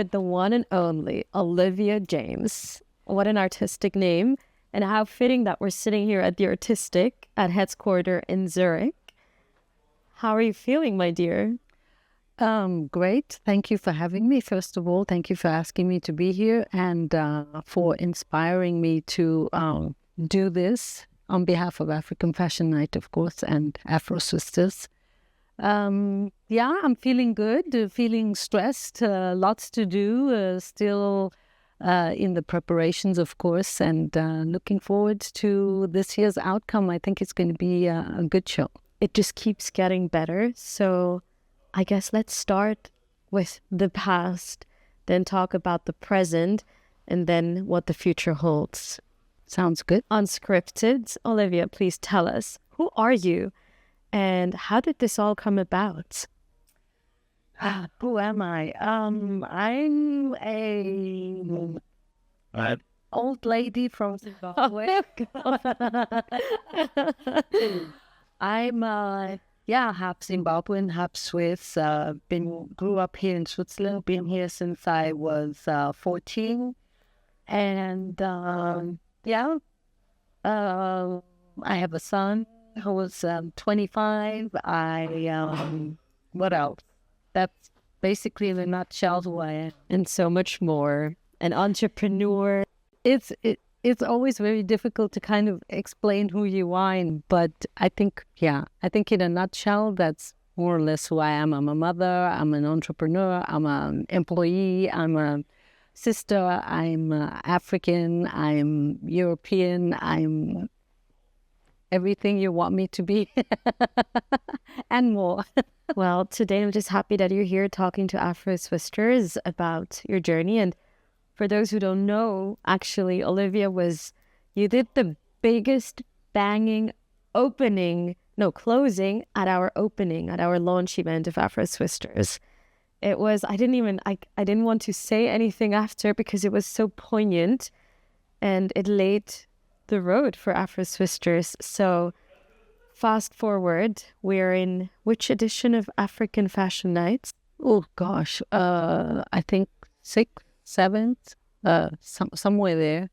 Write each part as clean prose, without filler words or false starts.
with the one and only Olivia James. What an artistic name, and how fitting that we're sitting here at the Artistic at HeadsQuarter in Zurich. How are you feeling, my dear? Great. Thank you for having me. First of all, thank you for asking me to be here and for inspiring me to do this on behalf of African Fashion Night, of course, and AfroSwissters. Yeah, I'm feeling good, feeling stressed, lots to do, still in the preparations, of course, and looking forward to this year's outcome. I think it's going to be a good show. It just keeps getting better. So I guess let's start with the past, then talk about the present, and then what the future holds. Sounds good. Unscripted. Olivia, please tell us, who are you and how did this all come about? Who am I? I'm a old lady from Zimbabwe. I'm half Zimbabwean, half Swiss. Grew up here in Switzerland. Been here since I was 14, and I have a son who was 25. What else? That's basically in a nutshell who I am. And so much more. An entrepreneur. It's always very difficult to kind of explain who you are, but I think in a nutshell, that's more or less who I am. I'm a mother, I'm an entrepreneur, I'm an employee, I'm a sister, I'm African, I'm European, I'm everything you want me to be and more. Well, today I'm just happy that you're here talking to AfroSwissters about your journey. And for those who don't know, actually, Olivia, you did the biggest banging closing at our opening, at our launch event of AfroSwissters. It was, I didn't want to say anything after because it was so poignant and it laid the road for AfroSwissters. So fast forward, we're in which edition of African Fashion Nights? Oh gosh, I think 6th, 7th, somewhere there.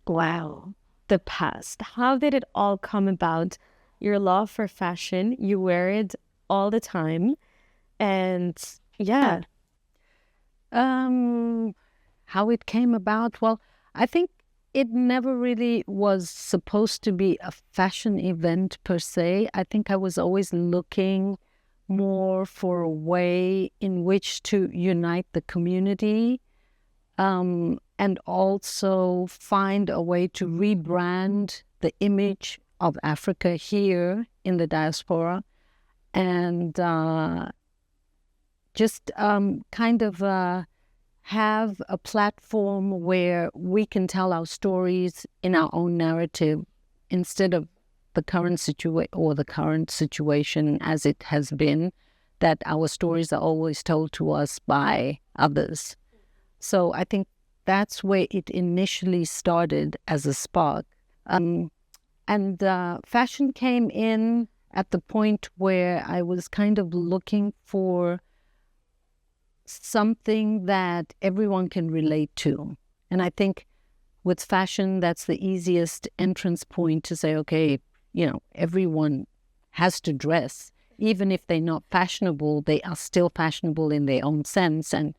Wow. The past. How did it all come about? Your love for fashion, you wear it all the time. And yeah. How it came about? Well, I think it never really was supposed to be a fashion event per se. I think I was always looking more for a way in which to unite the community, and also find a way to rebrand the image of Africa here in the diaspora, and just kind of have a platform where we can tell our stories in our own narrative instead of the current situation as it has been, that our stories are always told to us by others. So I think that's where it initially started as a spark. And fashion came in at the point where I was kind of looking for something that everyone can relate to. And I think with fashion, that's the easiest entrance point to say, okay, everyone has to dress. Even if they're not fashionable, they are still fashionable in their own sense. And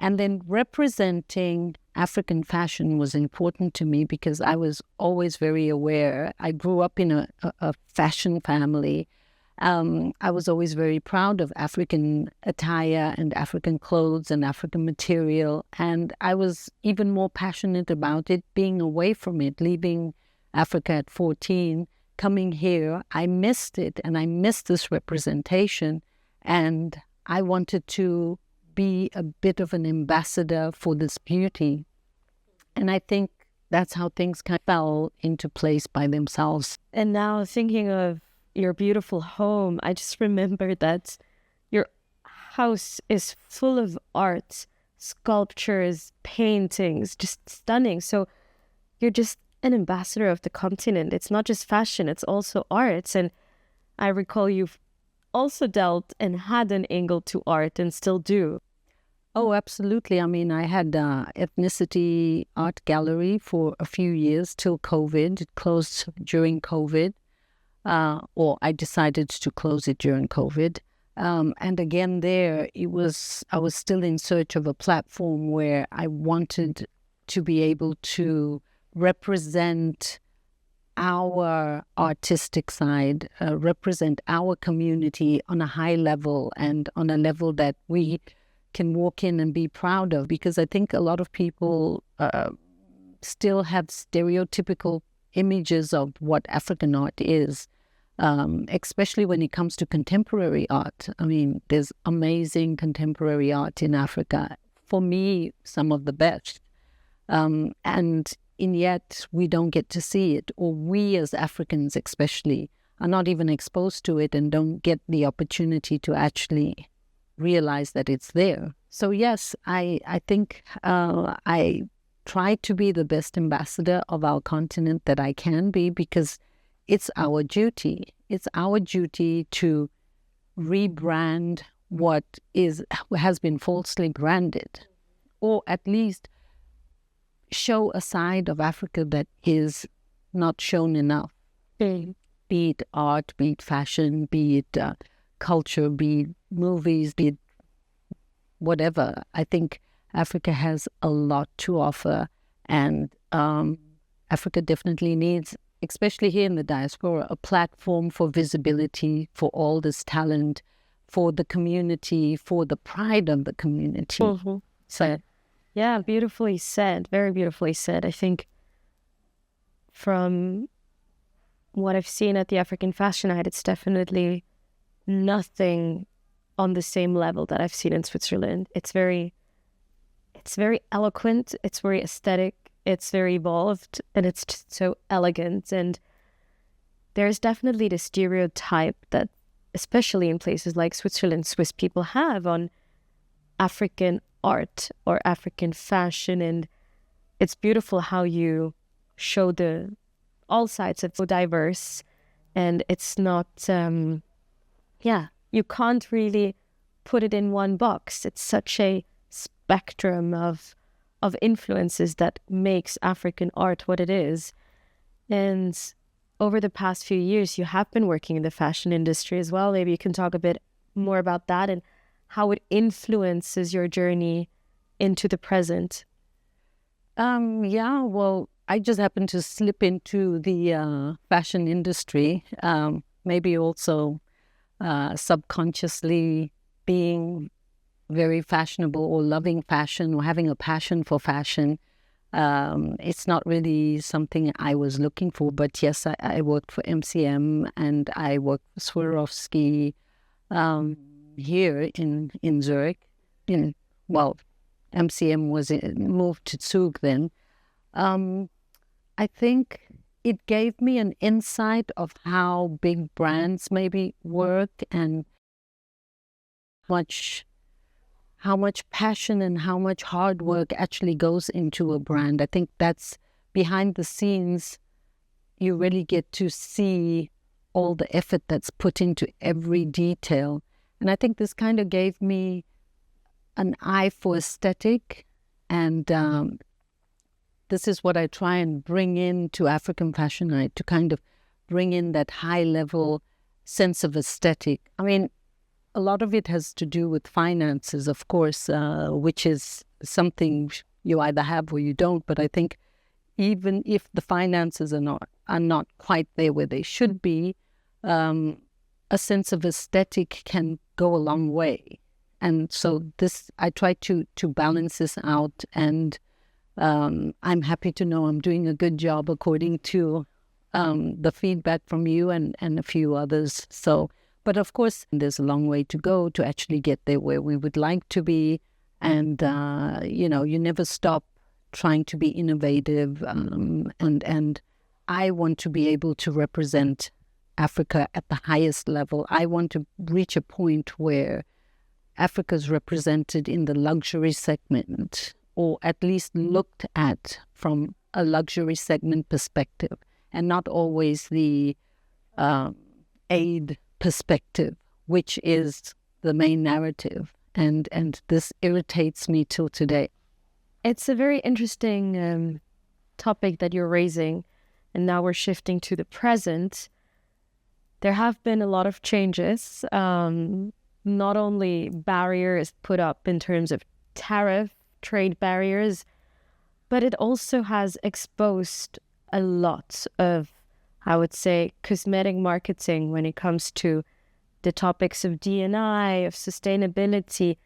then representing African fashion was important to me because I was always very aware. I grew up in a fashion family. I was always very proud of African attire and African clothes and African material. And I was even more passionate about it, being away from it, leaving Africa at 14, coming here. I missed it and I missed this representation. And I wanted to be a bit of an ambassador for this beauty. And I think that's how things kind of fell into place by themselves. And now thinking of your beautiful home, I just remember that your house is full of art, sculptures, paintings, just stunning. So you're just an ambassador of the continent. It's not just fashion, it's also arts. And I recall you've also dealt and had an angle to art and still do. Oh, absolutely. I mean, I had ethnicity art gallery for a few years till COVID. It closed during COVID, or I decided to close it during COVID. And again, I was still in search of a platform where I wanted to be able to represent our artistic side, represent our community on a high level and on a level that we can walk in and be proud of. Because I think a lot of people still have stereotypical images of what African art is, especially when it comes to contemporary art. I mean, there's amazing contemporary art in Africa. For me, some of the best. And yet we don't get to see it, or we as Africans especially are not even exposed to it and don't get the opportunity to actually realize that it's there. So yes, I think I try to be the best ambassador of our continent that I can be, because it's our duty. It's our duty to rebrand what has been falsely branded, or at least show a side of Africa that is not shown enough. Be it art, be it fashion, be it culture, be it movies, be it whatever. I think Africa has a lot to offer, and Africa definitely needs, especially here in the diaspora, a platform for visibility for all this talent, for the community, for the pride of the community. Mm-hmm. So, yeah, beautifully said. Very beautifully said. I think from what I've seen at the African Fashion Night, it's definitely nothing on the same level that I've seen in Switzerland. It's very eloquent. It's very aesthetic. It's very evolved, and it's just so elegant. And there's definitely the stereotype that, especially in places like Switzerland, Swiss people have on African art or African fashion. And it's beautiful how you show all sides of so diverse, and it's not you can't really put it in one box. It's such a spectrum of influences that makes African art what it is. And over the past few years, you have been working in the fashion industry as well. Maybe you can talk a bit more about that and how it influences your journey into the present. Well, I just happened to slip into the fashion industry, maybe also subconsciously being very fashionable or loving fashion or having a passion for fashion. It's not really something I was looking for, but yes, I worked for MCM and I worked for Swarovski here in Zurich. MCM was moved to Zug then. I think it gave me an insight of how big brands maybe work and how much passion and how much hard work actually goes into a brand. I think that's behind the scenes. You really get to see all the effort that's put into every detail. And I think this kind of gave me an eye for aesthetic, and this is what I try and bring into African Fashion Night, to kind of bring in that high-level sense of aesthetic. I mean, a lot of it has to do with finances, of course, which is something you either have or you don't. But I think even if the finances are not quite there where they should be, a sense of aesthetic can go a long way. And so I try to balance this out, and I'm happy to know I'm doing a good job according to the feedback from you and a few others. So, but of course, there's a long way to go to actually get there where we would like to be. And, you never stop trying to be innovative. And I want to be able to represent Africa at the highest level. I want to reach a point where Africa is represented in the luxury segment, or at least looked at from a luxury segment perspective, and not always the aid perspective, which is the main narrative. and this irritates me till today. It's a very interesting topic that you're raising, and now we're shifting to the present. There have been a lot of changes, not only barriers put up in terms of tariff, trade barriers, but it also has exposed a lot of, I would say, cosmetic marketing when it comes to the topics of D&I, of sustainability,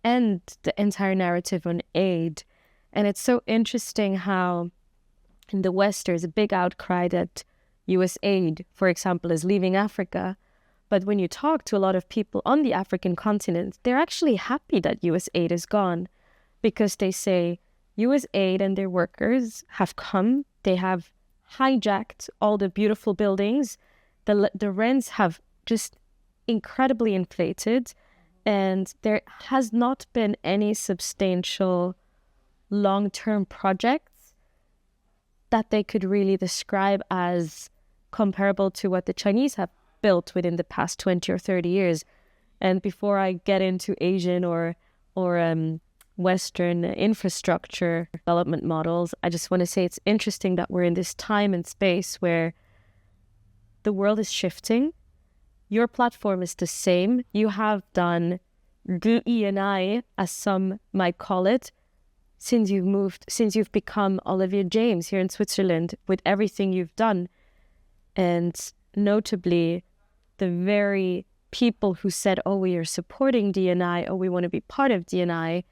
and the entire narrative on aid. And it's so interesting how in the West there's a big outcry that US aid, for example, is leaving Africa. But when you talk to a lot of people on the African continent, they're actually happy that US aid is gone, because they say US aid and their workers have come, they have hijacked all the beautiful buildings, the rents have just incredibly inflated, and there has not been any substantial long-term projects that they could really describe as comparable to what the Chinese have built within the past 20 or 30 years. And before I get into Asian or Western infrastructure development models, I just want to say it's interesting that we're in this time and space where the world is shifting. Your platform is the same. You have done DE&I, as some might call it, since you've become Olivia James here in Switzerland, with everything you've done. And notably, the very people who said, oh, we are supporting D&I, oh, we want to be part of D&I,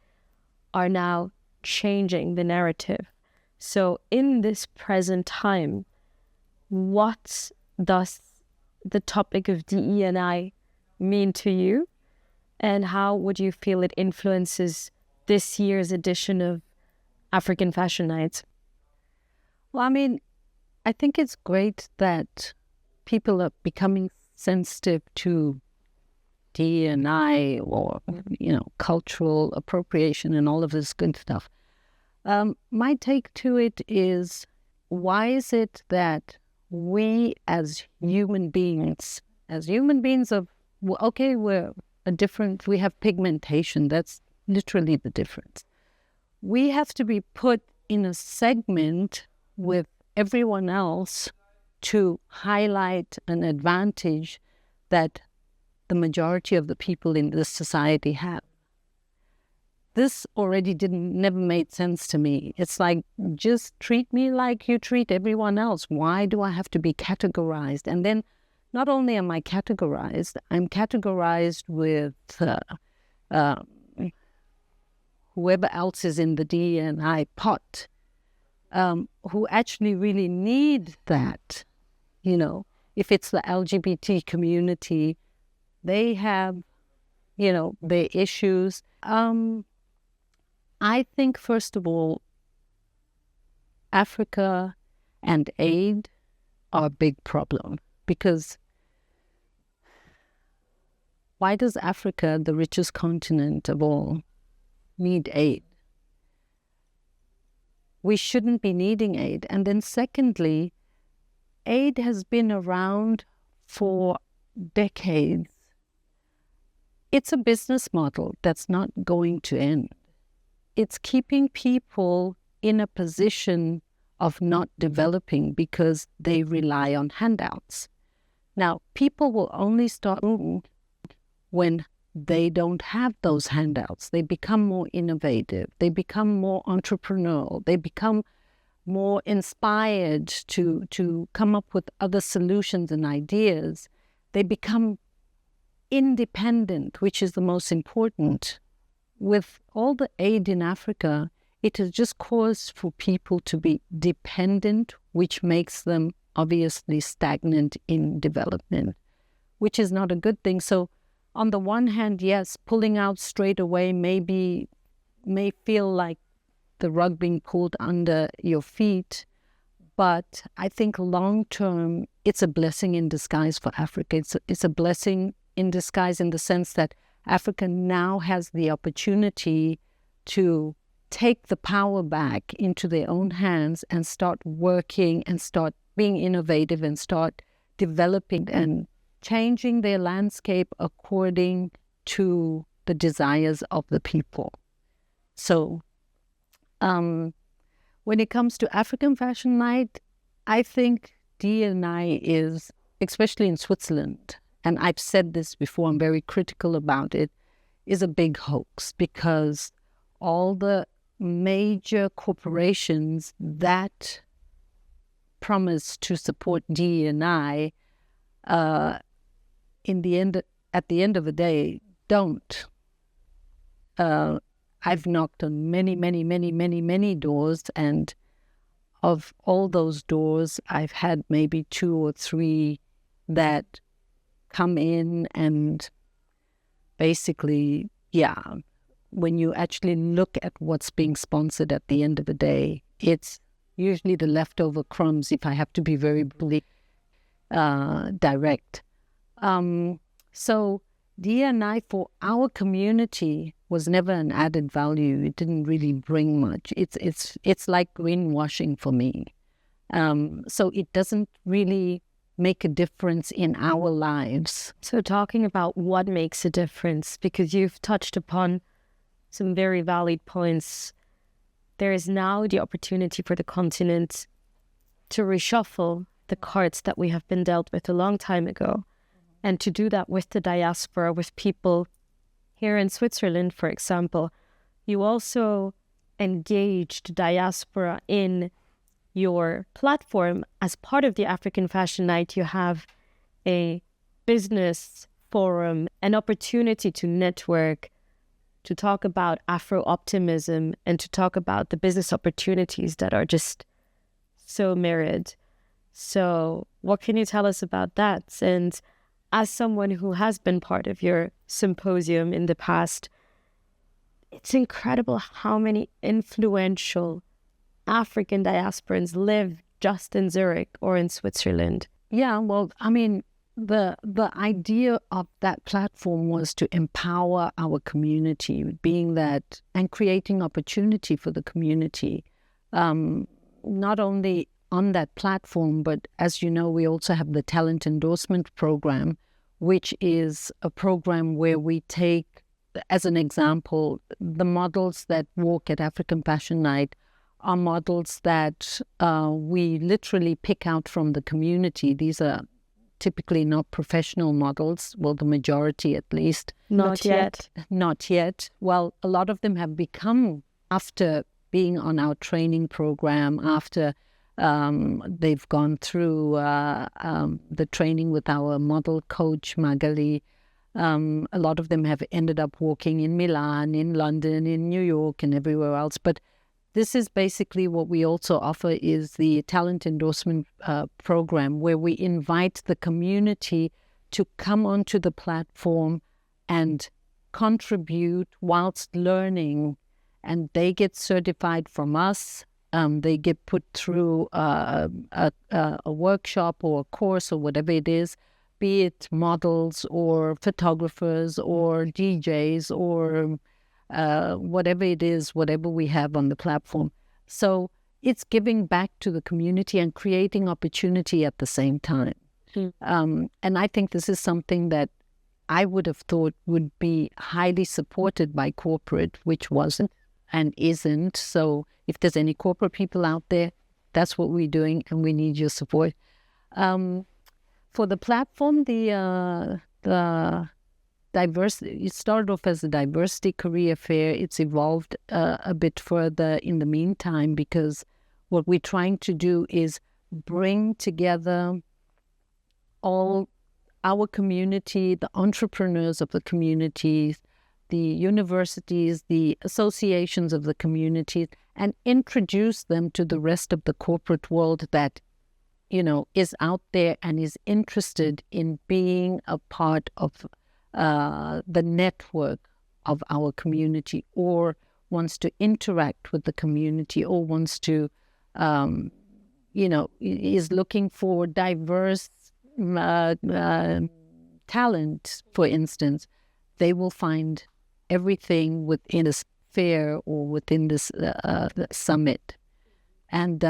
are now changing the narrative. So in this present time, what does the topic of DE&I mean to you? And how would you feel it influences this year's edition of African Fashion Nights? Well, I mean, I think it's great that people are becoming sensitive to D&I or, cultural appropriation and all of this good stuff. My take to it is, why is it that we as human beings we're a different, we have pigmentation, that's literally the difference. We have to be put in a segment with everyone else to highlight an advantage that the majority of the people in this society have. This already never made sense to me. It's like, just treat me like you treat everyone else. Why do I have to be categorized? And then not only am I categorized, I'm categorized with whoever else is in the D&I pot, who actually really need that. If it's the LGBT community, they have, their issues. I think, first of all, Africa and aid are a big problem, because why does Africa, the richest continent of all, need aid? We shouldn't be needing aid. And then secondly, aid has been around for decades. It's a business model that's not going to end. It's keeping people in a position of not developing because they rely on handouts. Now, people will only start when they don't have those handouts. They become more innovative. They become more entrepreneurial. They become more inspired to come up with other solutions and ideas. They become independent, which is the most important. With all the aid in Africa, it has just caused for people to be dependent, which makes them obviously stagnant in development, which is not a good thing. So on the one hand, yes, pulling out straight away may feel like the rug being pulled under your feet, but I think long term, it's a blessing in disguise for Africa. It's a blessing in disguise in the sense that Africa now has the opportunity to take the power back into their own hands and start working and start being innovative and start developing and changing their landscape according to the desires of the people. So when it comes to African Fashion Night, I think D&I is, especially in Switzerland, and I've said this before, I'm very critical about it, is a big hoax, because all the major corporations that promise to support D&I, at the end of the day, don't. I've knocked on many doors, and of all those doors, I've had maybe 2 or 3 that come in, and basically, when you actually look at what's being sponsored at the end of the day, it's usually the leftover crumbs, if I have to be very direct. So D&I for our community was never an added value. It didn't really bring much. It's like greenwashing for me. So it doesn't really make a difference in our lives. So talking about what makes a difference, because you've touched upon some very valid points. There is now the opportunity for the continent to reshuffle the cards that we have been dealt with a long time ago, and to do that with the diaspora, with people here in Switzerland, for example. You also engaged diaspora in your platform. As part of the African Fashion Night, you have a business forum, an opportunity to network, to talk about Afro-optimism, and to talk about the business opportunities that are just so myriad. So what can you tell us about that? And as someone who has been part of your symposium in the past, it's incredible how many influential African diasporans live just in Zurich or in Switzerland. Yeah, well, I mean, the idea of that platform was to empower our community, being that, and creating opportunity for the community, not only on that platform, but as you know, we also have the Talent Endorsement Program, which is a program where we take, as an example, the models that walk at African Fashion Night are models that we literally pick out from the community. These are typically not professional models, well, the majority at least. Not yet. Not yet. Well, a lot of them have become, after being on our training program, after they've gone through the training with our model coach, Magali. A lot of them have ended up walking in Milan, in London, in New York, and everywhere else. But this is basically what we also offer, is the talent endorsement program, where we invite the community to come onto the platform and contribute whilst learning. And they get certified from us. They get put through a workshop or a course or whatever it is, be it models or photographers or DJs or whatever it is, whatever we have on the platform. So it's giving back to the community and creating opportunity at the same time. And I think this is something that I would have thought would be highly supported by corporate, which wasn't and isn't. So if there's any corporate people out there, that's what we're doing, and we need your support. For the platform, the diversity, it started off as a diversity career fair. It's evolved a bit further in the meantime, because what we're trying to do is bring together all our community, the entrepreneurs of the communities, the universities, the associations of the communities, and introduce them to the rest of the corporate world that, you know, is out there and is interested in being a part of the network of our community, or wants to interact with the community, or wants to, is looking for diverse talent, for instance. They will find everything within this fair or within this summit. And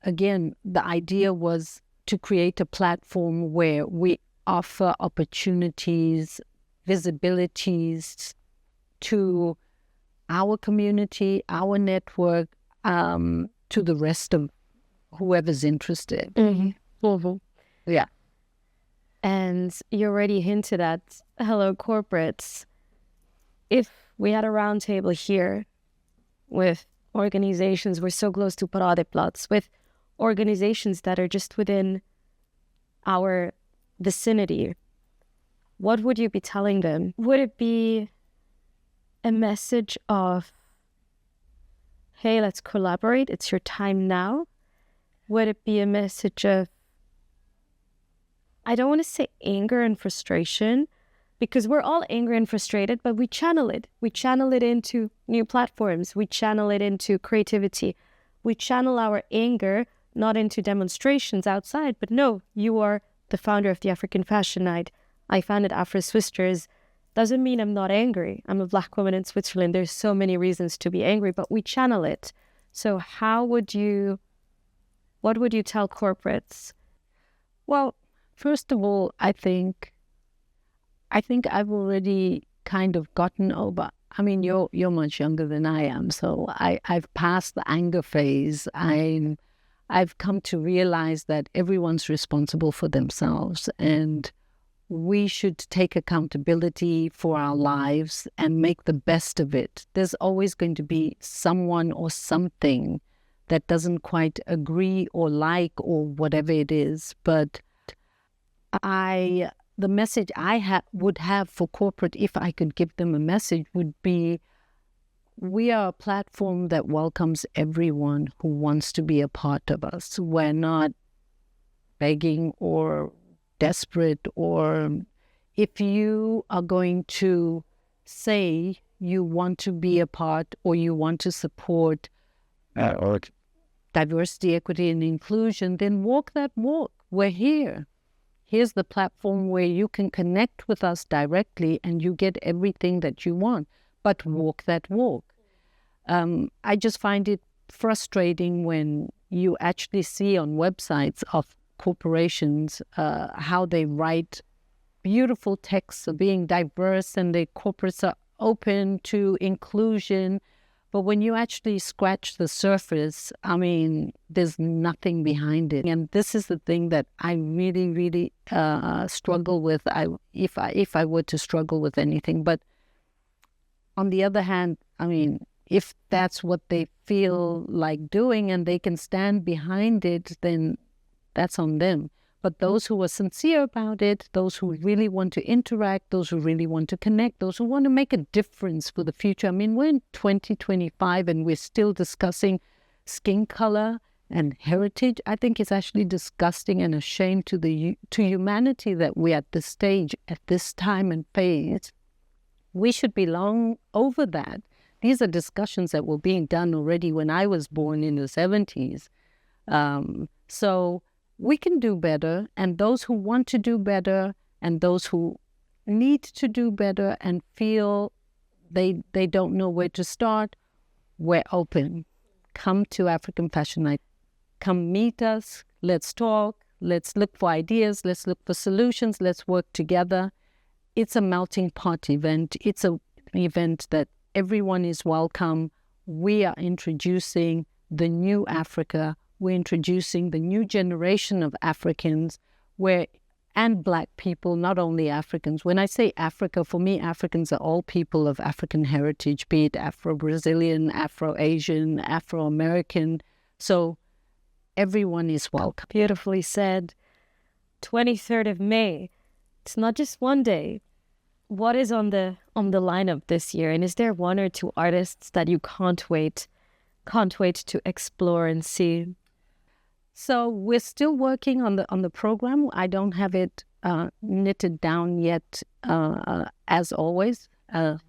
again, the idea was to create a platform where we offer opportunities visibilities to our community, our network, to the rest of whoever's interested. Yeah. And you already hinted at hello corporates. If we had a roundtable here with organizations, we're so close to Paradeplatz, with organizations that are just within our vicinity, what would you be telling them? Would it be a message of, hey, let's collaborate, it's your time now? Would it be a message of, I don't want to say anger and frustration, because we're all angry and frustrated, but we channel it. We channel it into new platforms. We channel it into creativity. We channel our anger not into demonstrations outside, but no, you are the founder of the African Fashion Night. I founded AfroSwissters. Doesn't mean I'm not angry. I'm a Black woman in Switzerland. There's so many reasons to be angry, but we channel it. So what would you tell corporates? Well, first of all, I think I've already kind of gotten over. I mean, you're much younger than I am, so I've passed the anger phase. I've come to realize that everyone's responsible for themselves, and we should take accountability for our lives and make the best of it. There's always going to be someone or something that doesn't quite agree or like or whatever it is, but the message I would have for corporate, if I could give them a message, would be, we are a platform that welcomes everyone who wants to be a part of us. We're not begging or desperate, or if you are going to say you want to be a part or you want to support diversity, equity, and inclusion, then walk that walk. We're here. Here's the platform where you can connect with us directly and you get everything that you want, but walk that walk. I just find it frustrating when you actually see on websites of corporations how they write beautiful texts of being diverse and their corporates are open to inclusion. But when you actually scratch the surface, I mean, there's nothing behind it. And this is the thing that I really, really struggle with, if I were to struggle with anything. But on the other hand, I mean, if that's what they feel like doing and they can stand behind it, then that's on them. But those who are sincere about it, those who really want to interact, those who really want to connect, those who want to make a difference for the future. I mean, we're in 2025 and we're still discussing skin color and heritage. I think it's actually disgusting and a shame to humanity that we're at this stage, at this time and phase. We should be long over that. These are discussions that were being done already when I was born in the 70s. So we can do better, and those who want to do better and those who need to do better and feel they don't know where to start, we're open. Come to African Fashion Night. Come meet us. Let's talk. Let's look for ideas. Let's look for solutions. Let's work together. It's a melting pot event. It's an event that everyone is welcome. We are introducing the new Africa. We're introducing the new generation of Africans and Black people, not only Africans. When I say Africa, for me, Africans are all people of African heritage, be it Afro-Brazilian, Afro-Asian, Afro-American. So everyone is welcome. Beautifully said. 23rd of May. It's not just one day. What is on the lineup this year? And is there one or two artists that you can't wait to explore and see? So we're still working on the program. I don't have it knitted down yet, as always. At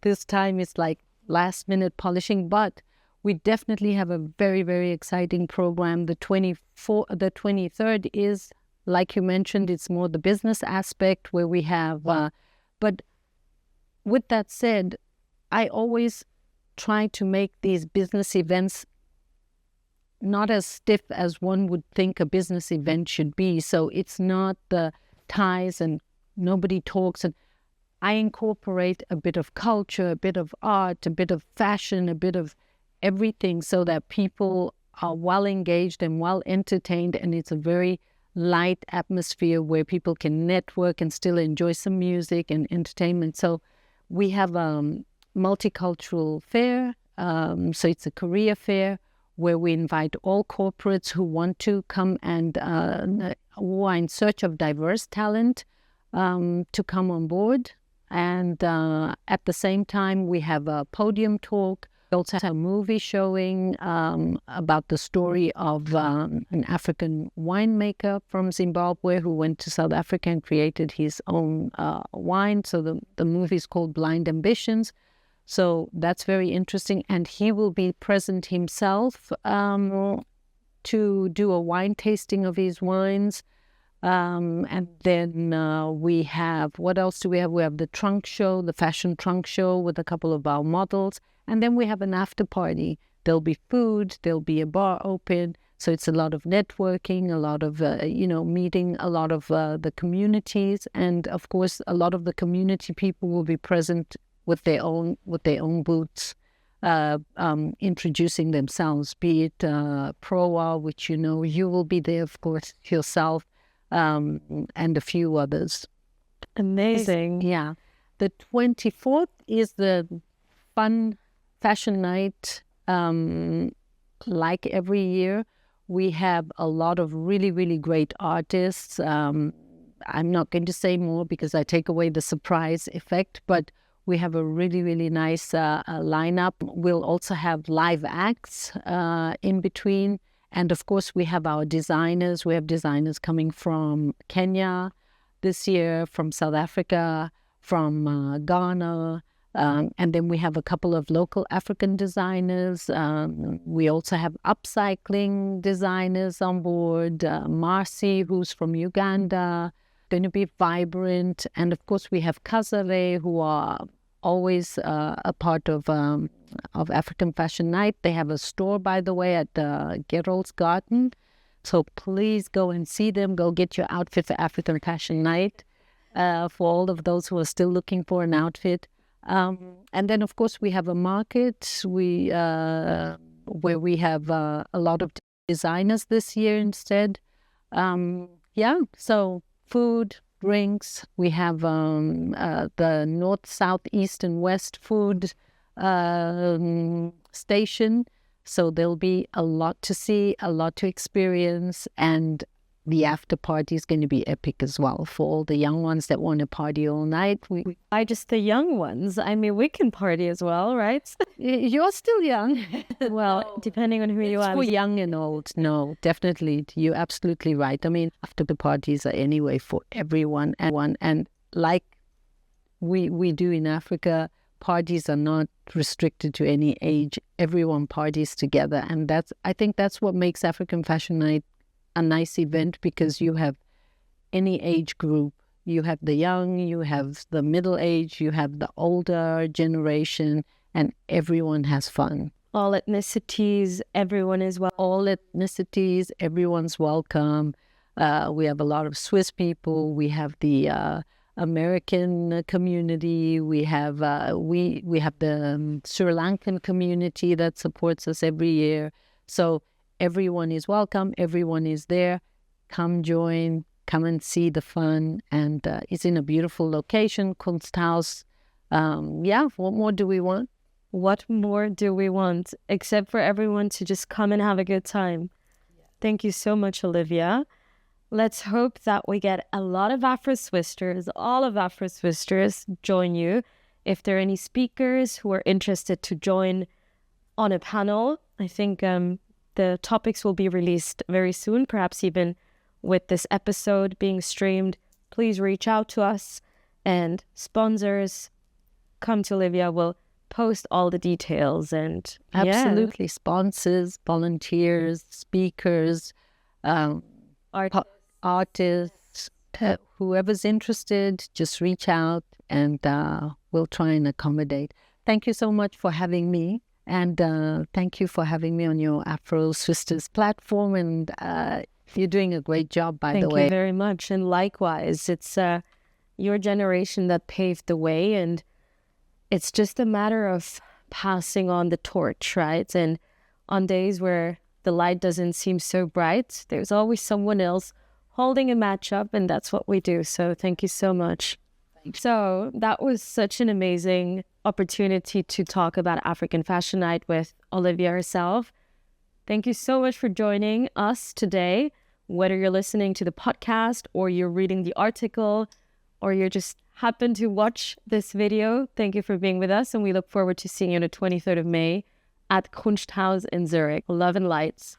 this time, it's like last-minute polishing, but we definitely have a very, very exciting program. The 23rd is, like you mentioned, it's more the business aspect where we have, but with that said, I always try to make these business events not as stiff as one would think a business event should be. So it's not the ties and nobody talks. And I incorporate a bit of culture, a bit of art, a bit of fashion, a bit of everything, so that people are well engaged and well entertained, and it's a very light atmosphere where people can network and still enjoy some music and entertainment. So we have a multicultural fair, so it's a career fair where we invite all corporates who want to come and who are in search of diverse talent to come on board. And at the same time, we have a podium talk. We also have a movie showing about the story of an African winemaker from Zimbabwe who went to South Africa and created his own wine. So the movie is called Blind Ambitions. So that's very interesting. And he will be present himself to do a wine tasting of his wines. And then we have, what else do we have? We have the trunk show, the fashion trunk show with a couple of our models. And then we have an after party. There'll be food, there'll be a bar open. So it's a lot of networking, a lot of, meeting a lot of the communities. And of course, a lot of the community people will be present with their own booths, introducing themselves, be it Proa, which you will be there, of course, yourself, and a few others. Amazing. Yeah. The 24th is the fun fashion night. Like every year, we have a lot of really, really great artists. I'm not going to say more because I take away the surprise effect, but we have a really, really nice lineup. We'll also have live acts in between. And of course, we have our designers. We have designers coming from Kenya this year, from South Africa, from Ghana. And then we have a couple of local African designers. We also have upcycling designers on board. Marcy, who's from Uganda, going to be vibrant. And of course, we have Kazare, who are always a part of African Fashion Night. They have a store, by the way, at Gerald's Garden. So please go and see them. Go get your outfit for African Fashion Night for all of those who are still looking for an outfit. And then, of course, we have a market where we have a lot of designers this year instead. So food, drinks. We have the north, south, east, and west food station. So there'll be a lot to see, a lot to experience, and the after party is going to be epic as well for all the young ones that want to party all night. I just the young ones. I mean, we can party as well, right? You're still young. Well, depending on who you are. For young and old. No, definitely. You're absolutely right. I mean, after the parties are anyway for everyone. And like we do in Africa, parties are not restricted to any age. Everyone parties together. And I think that's what makes African Fashion Night a nice event, because you have any age group. You have the young, you have the middle age, you have the older generation, and everyone has fun. All ethnicities, everyone is welcome. All ethnicities, everyone's welcome. We have a lot of Swiss people. We have the American community. We have the Sri Lankan community that supports us every year. So everyone is welcome. Everyone is there. Come join. Come and see the fun. And it's in a beautiful location, Kunsthaus. What more do we want? What more do we want except for everyone to just come and have a good time? Yeah. Thank you so much, Olivia. Let's hope that we get a lot of AfroSwissters, all of AfroSwissters join you. If there are any speakers who are interested to join on a panel, I think the topics will be released very soon, perhaps even with this episode being streamed. Please reach out to us, and sponsors, come to Olivia. We'll post all the details. And absolutely, sponsors, volunteers, speakers, artists, whoever's interested, just reach out, and we'll try and accommodate. Thank you so much for having me. And thank you for having me on your AfroSwissters platform. And you're doing a great job, by the way. Thank you very much. And likewise, it's your generation that paved the way, and it's just a matter of passing on the torch, right? And on days where the light doesn't seem so bright, there's always someone else holding a match up, and that's what we do. So thank you so much. So that was such an amazing opportunity to talk about African Fashion Night with Olivia herself. Thank you so much for joining us today. Whether you're listening to the podcast or you're reading the article or you just happen to watch this video, thank you for being with us. And we look forward to seeing you on the 23rd of May at Kunsthaus in Zurich. Love and lights.